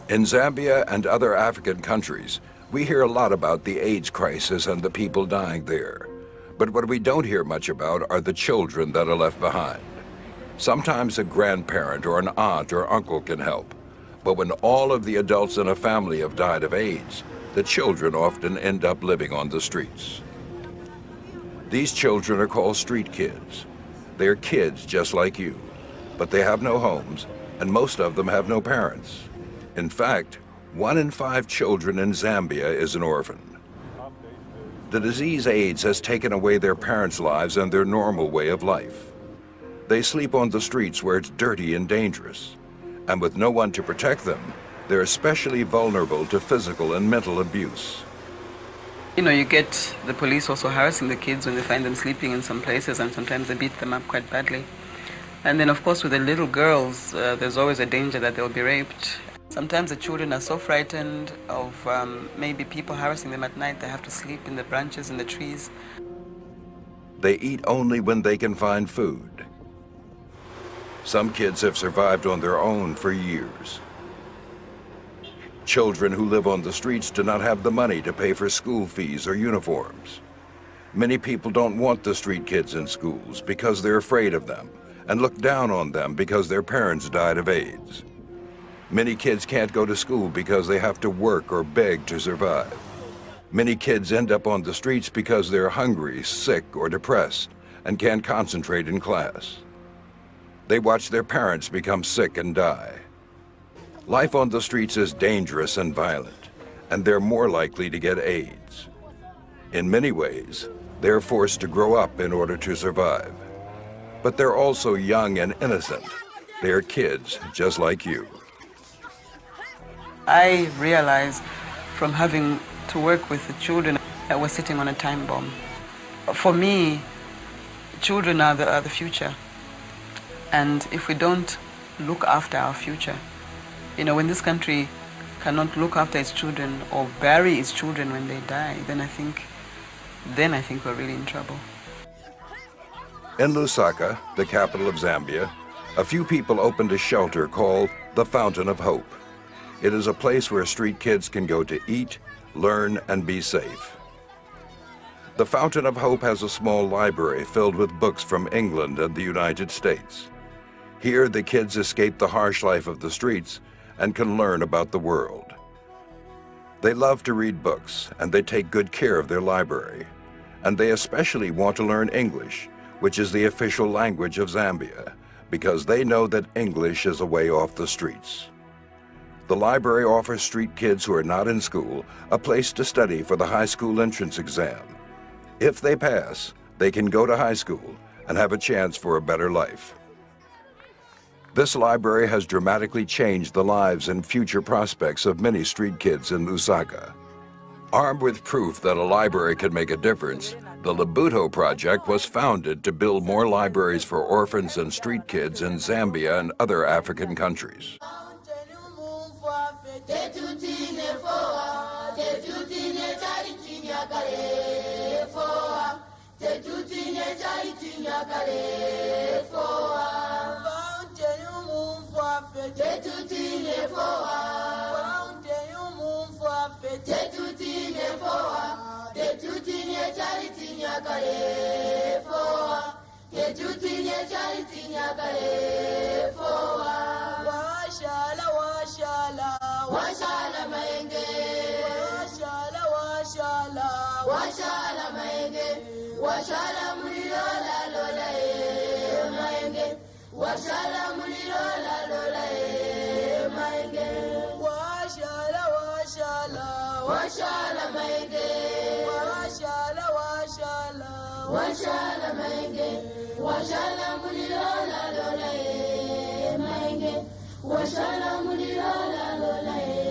In Zambia and other African countries, we hear a lot about the AIDS crisis and the people dying there. But what we don't hear much about are the children that are left behind. Sometimes a grandparent or an aunt or uncle can help. But when all of the adults in a family have died of AIDS, the children often end up living on the streets. These children are called street kids. They're kids just like you, but they have no homes, and most of them have no parents. In fact, 1 in 5 children in Zambia is an orphan. The disease AIDS has taken away their parents' lives and their normal way of life. They sleep on the streets where it's dirty and dangerous. And with no one to protect them, they're especially vulnerable to physical and mental abuse. You know, you get the police also harassing the kids when they find them sleeping in some places, and sometimes they beat them up quite badly. And then, of course, with the little girls, there's always a danger that they'll be raped. Sometimes the children are so frightened of maybe people harassing them at night, they have to sleep in the branches and the trees. They eat only when they can find food. Some kids have survived on their own for years. Children who live on the streets do not have the money to pay for school fees or uniforms. Many people don't want the street kids in schools because they're afraid of them and look down on them because their parents died of AIDS. Many kids can't go to school because they have to work or beg to survive. Many kids end up on the streets because they're hungry, sick, or depressed and can't concentrate in class. They watch their parents become sick and die. Life on the streets is dangerous and violent, and they're more likely to get AIDS. In many ways, they're forced to grow up in order to survive. But they're also young and innocent. They're kids just like you. I realized from having to work with the children that we're sitting on a time bomb. For me, children are the future. And if we don't look after our future, you know, when this country cannot look after its children or bury its children when they die, then I think we're really in trouble. In Lusaka, the capital of Zambia, a few people opened a shelter called the Fountain of Hope. It is a place where street kids can go to eat, learn, and be safe. The Fountain of Hope has a small library filled with books from England and the United States. Here, the kids escape the harsh life of the streets and can learn about the world. They love to read books, and they take good care of their library. And they especially want to learn English, which is the official language of Zambia, because they know that English is a way off the streets. The library offers street kids who are not in school a place to study for the high school entrance exam. If they pass, they can go to high school and have a chance for a better life. This library has dramatically changed the lives and future prospects of many street kids in Lusaka. Armed with proof that a library can make a difference, the Labuto Project was founded to build more libraries for orphans and street kids in Zambia and other African countries. Washala mulilo la lola